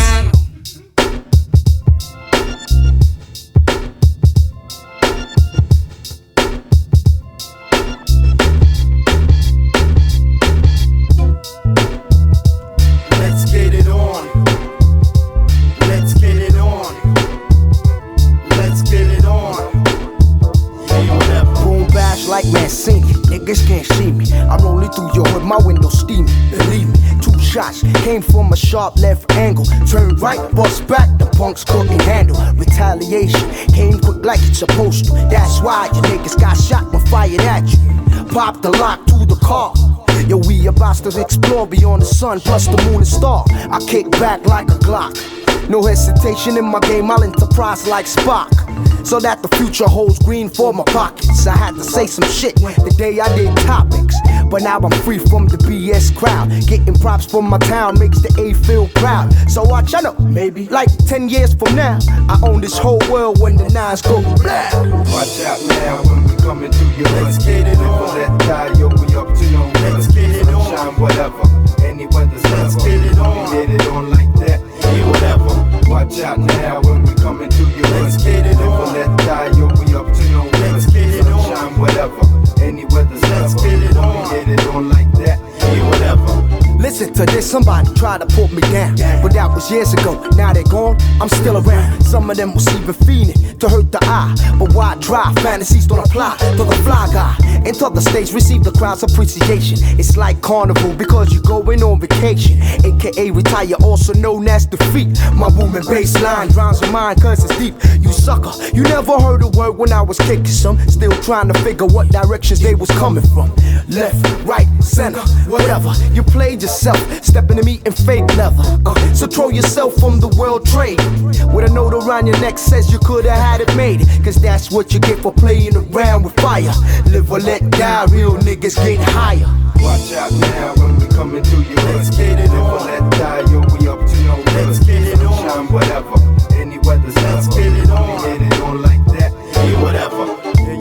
Let's get it on. Let's get it on. Let's get it on. Boom bash like Mancini, niggas can't see me. I'm rolling through your hood, my window steamy. Believe me, 2 shots came from a sharp left angle. Turned right, bust back, the punks couldn't handle. Retaliation came quick like it's supposed to. That's why you niggas got shot when fired at you. Pop the lock to the car. Yo, we about to explore beyond the sun, plus the moon and star. I kick back like a Glock. No hesitation in my game, I'll enterprise like Spock. So that the future holds green for my pockets. I had to say some shit the day I did topics. But now I'm free from the BS crowd. Getting props from my town makes the A feel proud. So watch out, know, maybe like 10 years from now, I own this whole world when the nines go blah. Watch out now when we coming through your hood. Let's get it on. That die, yo, we up to no good. Let's get it on. Sunshine, whatever, any weather's let's get it on. We get it on like that, yeah, whatever. Watch out now when we coming through your hood. Let's get it on. That die, yo, we up to no good. Let's get it on. Sunshine, whatever, any weather's let's get it on. We get it on like that, yeah, whatever. Listen to this, somebody tried to put me down, but that was years ago. Now they're gone, I'm still around. Some of them was even fiending to hurt the eye, but why try? Fantasies don't apply to the fly guy. Enter the stage, receive the crowd's appreciation. It's like carnival because you're going on vacation, aka retire, also known as defeat. My booming bass line drowns your mind cause it's deep. You sucker, you never heard a word when I was kicking some. Still trying to figure what directions they was coming from. Left, right, center, whatever. You played yourself, stepping to me in fake leather. So throw yourself from the world trade with a note around your neck says you could have had it made. Cause that's what you get for playing around with fire. Live or let die, real niggas get higher. Watch out now when we coming through you. Let's get it on. Let die, yo, we up to no good. Let's get it on. Shine whatever, any weather's let's get it on. We get it on like that, yeah, whatever.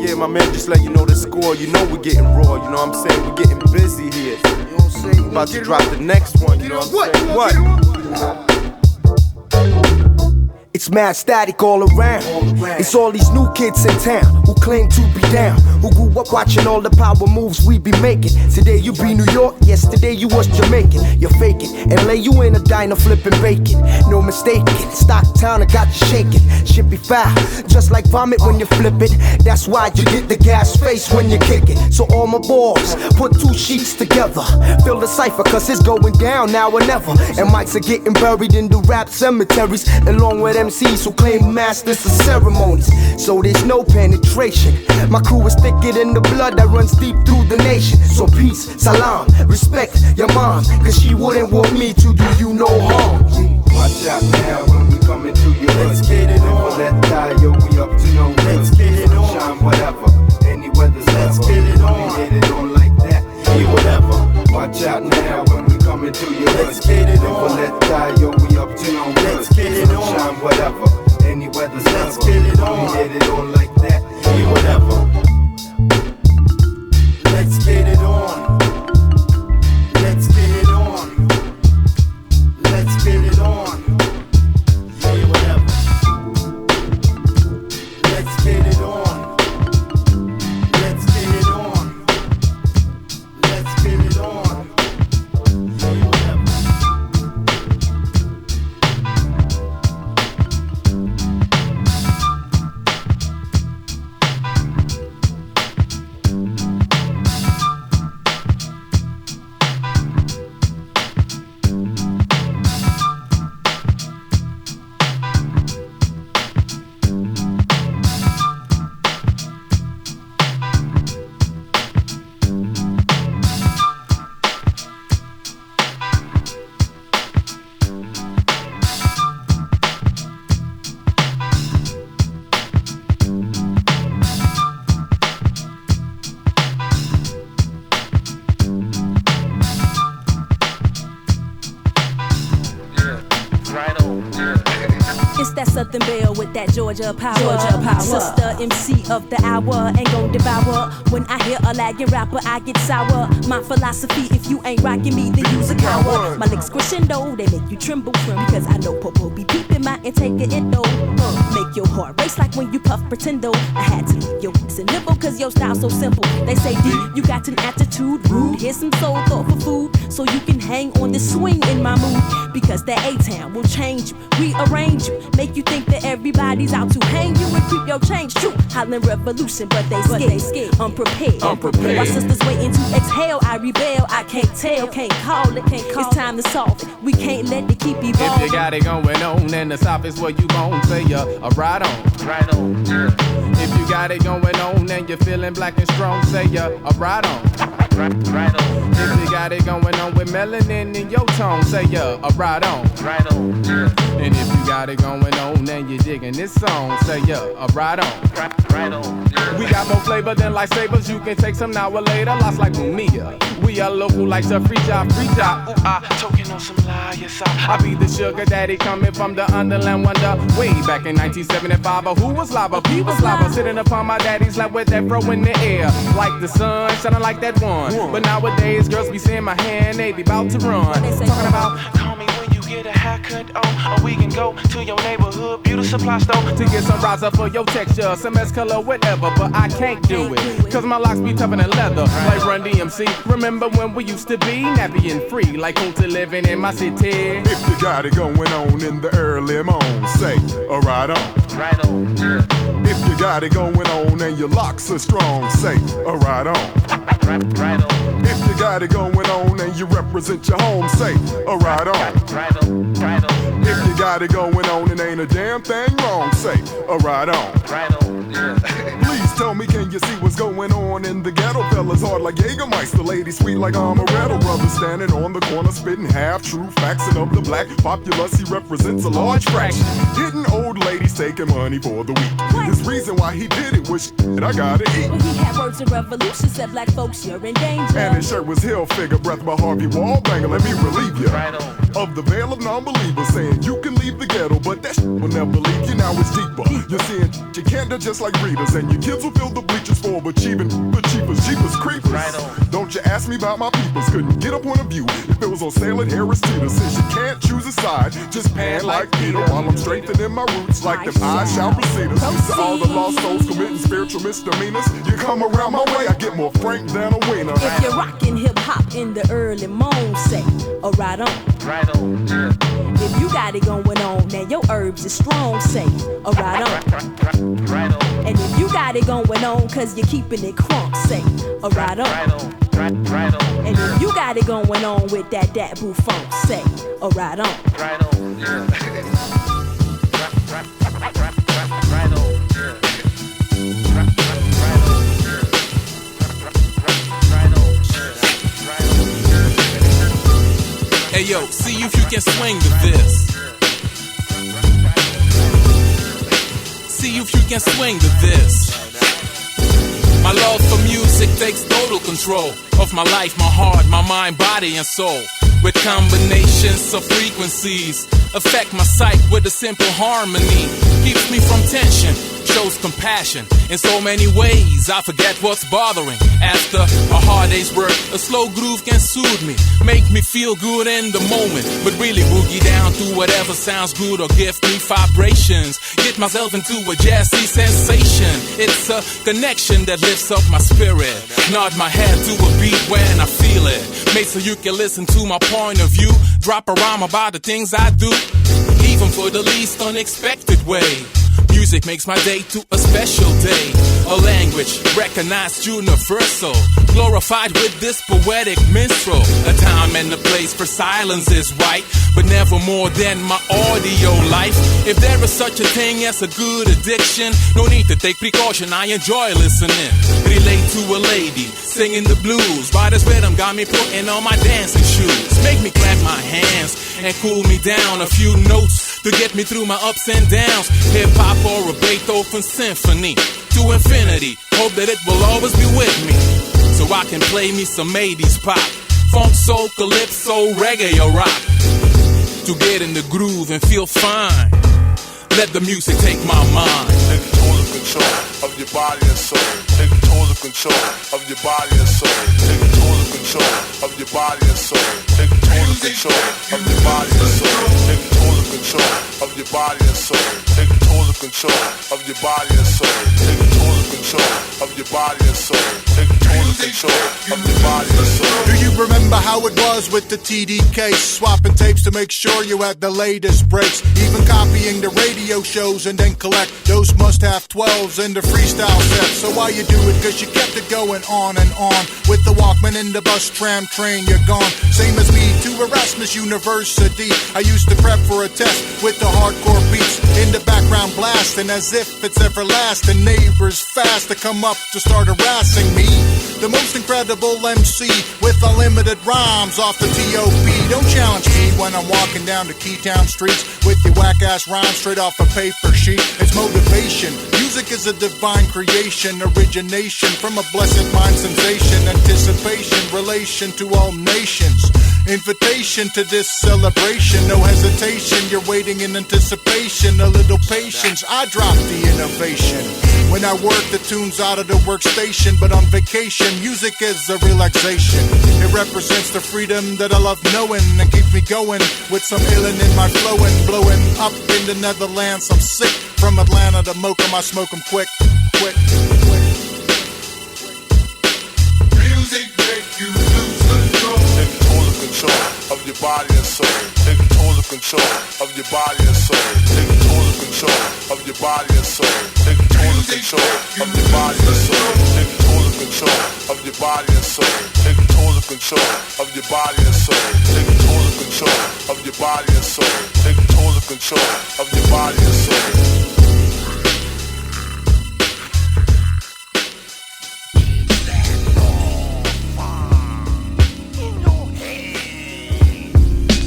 Yeah, my man, just let you know the score. You know we're getting raw, you know what I'm saying? We're getting busy here. You know what I'm saying? About to drop the next one, you know what I'm saying? What? It's mad static all around. It's all these new kids in town who claim to be down, who grew up watching all the power moves we be making. Today you be New York, yesterday you was Jamaican. You're faking and lay you in a diner flipping bacon. No mistaking, Stocktown I got you shaking. Shit be foul, just like vomit when you flip it. That's why you get the gas face when you kick it. So all my boys, put two sheets together. Fill the cipher cause it's going down now or never. And mics are getting buried in the rap cemeteries, along with MCs who claim masters of ceremonies. So there's no penetration. My crew is thicker than the blood that runs deep through the nation. So peace, salam, respect your mom, cause she wouldn't want me to do you no harm. Watch out now when we coming through you. Let's get it on. Let die, yo, we up to no good. Let's get it on. Shine whatever, any weather's let's get it on. We get it on like that, yeah, whatever. Watch out now when we coming through you. Let's get it on. Let die, yo, we up to no good. Let's get it on. Shine whatever, any weather's let's get it on. We get it on like that, yeah, whatever. Let's get it on. Let's get it on. Let's get it on. Yeah, whatever. Let's get it on. Let's get it on. Let's get it on. Yeah, whatever. Southern Belle with that Georgia power. Sister MC of the hour ain't gon' devour. When I hear a lagging rapper, I get sour. My philosophy, if you ain't rocking me, then you's a coward. My licks crescendo, they make you tremble. Because I know Popo be peeping my intake of endo. Make your heart race like when you puff pretendo. I had to leave your hips and nibble cause your style so simple. They say, D, you got an attitude, rude. Here's some soul thought for food. So you can hang on this swing in my mood. Because that A-Town will change you, rearrange you, make you think that everybody's out to hang you and keep your change true. Hollin' revolution, but they scared, unprepared. While sisters waiting to exhale, I rebel. I can't tell, can't call it, it's time to solve it. We can't let it keep evolving. If you got it going on, and the South is where you gon' say right on. Right on. If you got it going on, and you're feeling black and strong, say right on. Right on. If you got it going on with melanin in your tone, say right on. Right on. And if you got it going on and you're digging this song, say right on. Right on. We got more flavor than lightsabers. You can take some now or later. Lots like Mumia. We are local like the free job. Talking on some liars. I be the sugar daddy coming from the underland wonder. Way back in 1975, who was lava? P was lava. Sitting upon my daddy's lap with that fro in the air. Like the sun, shining like that one. But nowadays, girls be seeing my hand, they be about to run. Talking about, call me when you get a haircut. good, or we can go to your neighborhood beauty supply store to get some rosin for your texture, some S color, whatever. But I can't do it, cause my locks be tougher than leather. Like Run DMC, remember when we used to be nappy and free, like Kunta living in my city. If you got it going on in the early morning, say, right on. Right on, yeah. If you got it going on and your locks are strong, say, right on. Right on. If you got it going on and you represent your home, say, right on. Right on. Right on. If you got it going on and ain't a damn thing wrong, say, right on. Right on, yeah. Please tell me, can you see what's going on in the ghetto? Fellas hard like Jägermeister, ladies sweet like amaretto. Brothers standing on the corner spitting half-true facts. And of the black populace, he represents a large fraction. Hitting old ladies taking money for the week. His reason why he did it was that I gotta eat. Well, he had words of revolution, said black folks, you're in danger. And his shirt was Hill Figure, breath by Harvey Wallbanger. Let me relieve you of the veil of non-believers, saying you can leave the ghetto, but that shit will never leave you. Now it's deeper. You're seeing you can't do just like readers, and your kids will fill the bleachers for achieving the cheapest creepers. Don't you ask me about my peoples? Couldn't get a point of view if it was on sale at Harris Teeter. Since you can't choose a side, just pan like Peter while I'm strengthening my roots like them I shall proceed us. To all the lost souls committing spiritual misdemeanors, you come around my way, I get more frank than a wiener. If you're rocking hip hop in the early morning, say, right on. Right on, yeah. If you got it going on and your herbs is strong, say, right on. Right on. And if you got it going on cause you're keeping it crunk, say, right on. Right on. Right on. And if you got it going on with that boo funk, say, right on. Right on, yeah. Right on, yeah. Hey yo, see if you can swing to this. See if you can swing to this. My love for music takes total control of my life, my heart, my mind, body, and soul. With combinations of frequencies, affect my sight with a simple harmony. Keeps me from tension, shows compassion. In so many ways, I forget what's bothering. After a hard day's work, a slow groove can soothe me, make me feel good in the moment, but really boogie down to whatever sounds good or give me vibrations. Get myself into a jazzy sensation. It's a connection that lifts up my spirit. Nod my head to a beat when I feel it. Make so you can listen to my point of view. Drop a rhyme about the things I do, even for the least unexpected way. Music makes my day to a special day. A language recognized universal, glorified with this poetic minstrel. A time and a place for silence is right, but never more than my audio life. If there is such a thing as a good addiction, no need to take precaution, I enjoy listening. Relate to a lady, singing the blues. Why this rhythm got me putting on my dancing shoes. Make me clap my hands and cool me down. A few notes to get me through my ups and downs. Hip-hop or a Beethoven symphony to infinity. Hope that it will always be with me, so I can play me some 80s pop, funk, soul, calypso, reggae or rock. To get in the groove and feel fine, let the music take my mind. Take total control of your body and soul. Take total control of your body and soul. Take total control of your body and soul. Take total control of your body and soul. Take total control of your body and soul. Take total control of your body and soul. Take total control of your body and soul. Take total control of your body and soul. Do you remember how it was with the TD case? Swapping tapes to make sure you had the latest breaks. Even copying the radio shows and then collect those must-have 12s in the freestyle set. So why you do it? Cause you kept it going on and on. With the Walkman in the bus, tram, train, you're gone. Same as me to Erasmus University. I used to prep for a test with the hardcore beats in the background blasting as if it's everlasting. Neighbors fast to come up to start harassing me. The most incredible MC with unlimited rhymes off the T.O.P. Don't challenge me when I'm walking down the Keytown streets with your whack-ass rhymes straight off a paper sheet. It's motivation. Music is a divine creation, origination from a blessed mind sensation, anticipation, relation to all nations. Invitation to this celebration, no hesitation. You're waiting in anticipation, a little patience. I drop the innovation. When I work, the tune's out of the workstation, but on vacation, music is a relaxation. It represents the freedom that I love knowing and keeps me going with some illin' in my flowing, blowing up in the Netherlands. I'm sick from Atlanta to Mocha, I smoke 'em quick, quick, quick. Music make you lose control. Take control of your body and soul. Take total control of your body and soul. Take total control of your body and soul. Take total control of your body and soul. Take total control of your body and soul. Take total control of your body and soul. Take total control of your body and soul. Take total control of your body and soul.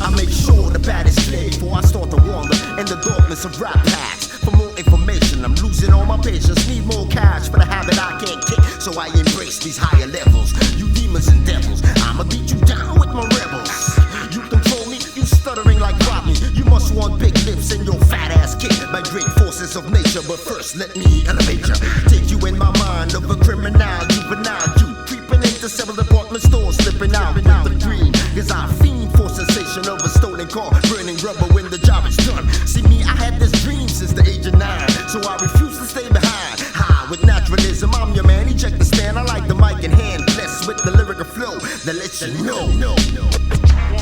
I make sure the baddest slave before I start to wander in the darkness of rap packs. For more information, I'm losing all my patience. Need more cash for the habit I can't kick, so I embrace these higher levels. You demons and devils, I'ma beat you down with my rebels. You control me, you stuttering like Rodney. You must want big lips and your fat ass kicked by great forces of nature. But first, let me elevate ya. Take you in my mind of a criminal, juvenile. You creeping into several department stores, slipping out with the dream. Cause I fiend for sensation of a stolen car, burning rubber when the job is done. See me, I had this dream since the age of 9, so I refuse to stay behind. High with naturalism, I'm your man, eject the stand. I like the mic in hand, blessed with the lyrical flow that lets you know. No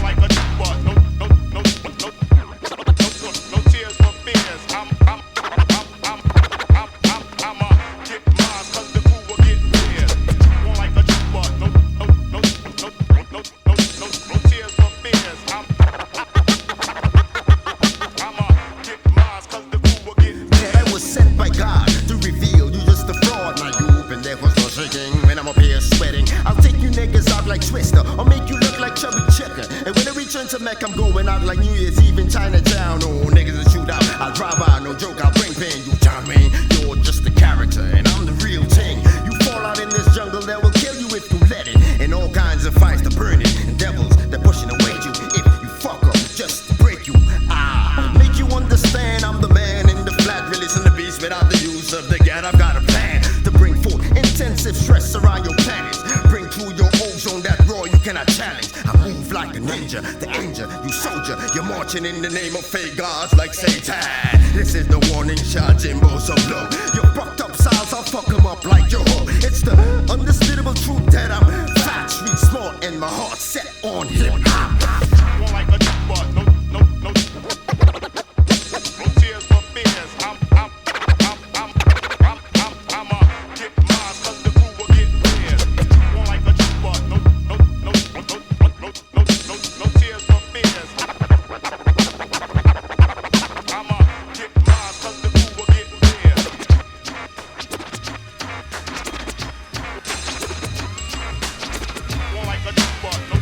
like a but no tears for fears. I'ma get mine cause the crew will get weird. More like a but no tears for fears. I'ma get mine cause the crew will get weird. Yeah, I was sent by God to reveal you just a fraud. My youth and there was no shaking when I'm up here sweating. I'll take you niggas out like Twister or make you look like Chubby Checker. And when I return to Mecca, I'm going out like New Year's Eve in Chinatown. Oh, niggas will shoot out. I'll drive out, no joke, I'll bring pain. You John Wayne, you're just a character, and I'm the real thing. You fall out in this jungle that will kill you if you let it. And all kinds of fights to burn it. And devils that pushing away you if you fuck up just to break you. Make you understand I'm the man in the flat, releasing the beast without the use of the gat. I've got a plan to bring forth intensive stress around your planets. Bring through your ozone that raw you cannot challenge. I move like a ninja, the angel, you soldier. You're marching in the name of fake gods like Satan. This is the warning shot, Jimbo, so blow. Your fucked up styles, I'll fuck them up like your hoe. It's the undisputable truth that I'm fat, street smart, and my heart set on hip hop. More like a but no tears for fears. I'ma get mine cause the crew will get weird. More like a but no tears for fears. I'ma get mine cause the crew will get weird. More like a but no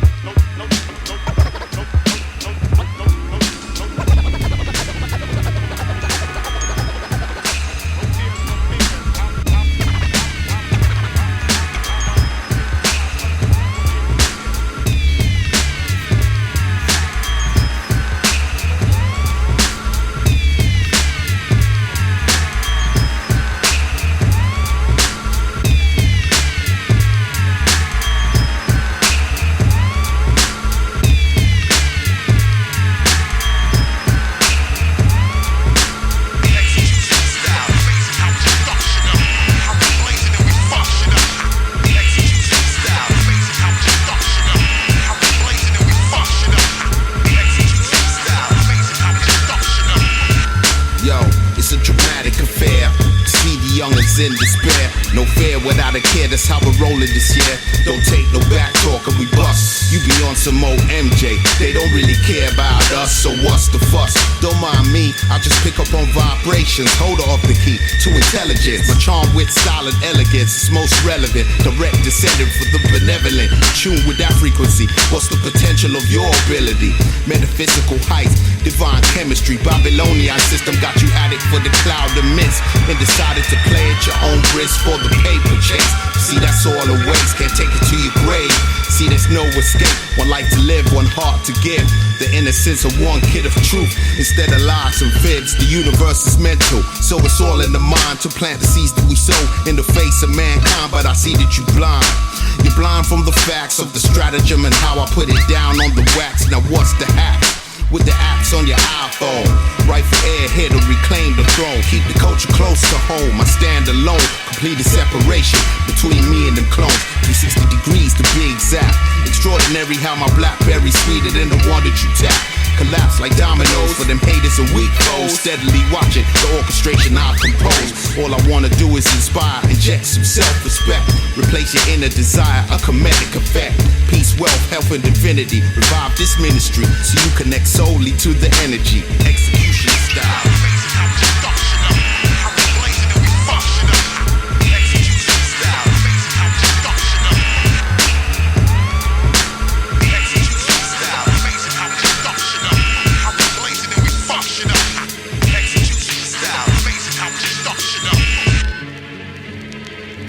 in despair. No fear without a care, that's how we're rolling this year. Don't take no back talk and we bust. You be on some old MJ, they don't really care about us, so what's the fuss? Don't mind me, I just pick up on vibrations. Hold off the key to intelligence. My charm with style and elegance is most relevant. Direct descendant for the benevolent. Tune with that frequency. What's the potential of your ability? Metaphysical heights, divine chemistry. Babylonian system got you at it for the cloud of mist, and decided to play at your own risk for the paper. for chase. See, that's all a waste, can't take it to your grave. See, there's no escape, one life to live, one heart to give. The innocence of one kid of truth, instead of lies and fibs. The universe is mental, so it's all in the mind to plant the seeds that we sow in the face of mankind. But I see that you're blind. You're blind from the facts of the stratagem and how I put it down on the wax. Now what's the hack? With the apps on your iPhone, right for air here to reclaim the throne. Keep the culture close to home. I stand alone, complete a separation between me and them clones. 360 degrees to be exact. Extraordinary how my BlackBerry sweeter than the one that you tap. Collapse like dominoes for them haters and weak foes. Steadily watching the orchestration I compose. All I wanna do is inspire, inject some self-respect. Replace your inner desire, a comedic effect. Peace, wealth, health, and divinity. Revive this ministry so you connect solely to the energy. Execution style.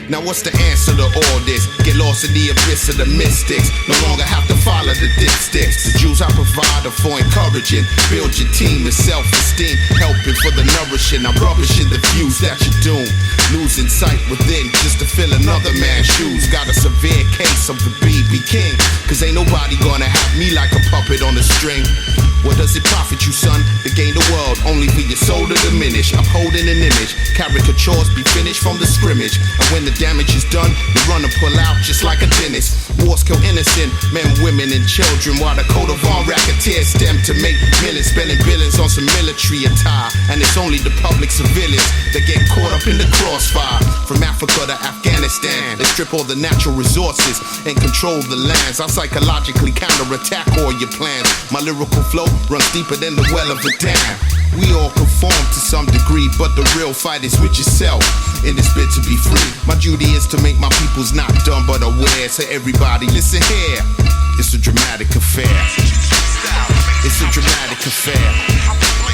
Now what's the answer to all this? Get lost in the abyss of the mystics. No longer have to follow the dipsticks. The Jews I provide are for encouraging. Build your team with self-esteem. Helping for the nourishing. I'm rubbishing the views that you doom. Losing sight within just to fill another man's shoes. Got a severe case of the BB King. Cause ain't nobody gonna have me like a puppet on a string. What does it profit you, son, to gain the world only for your soul to diminish? Upholding an image, caricatures be finished from the scrimmage. And when the damage is done, you run and pull out just like a dentist. Wars kill innocent men, women, and children, while the coat of arm racketeers stem to make millions, spending billions on some military attire. And it's only the public civilians that get caught up in the crossfire. From Africa to Afghanistan, they strip all the natural resources and control the lands. I psychologically counterattack all your plans. My lyrical flow runs deeper than the well of a dam. We all conform to some degree, but the real fight is with yourself in this bid to be free. My duty is to make my peoples not dumb but aware. So everybody listen here, it's a dramatic affair. It's a dramatic affair.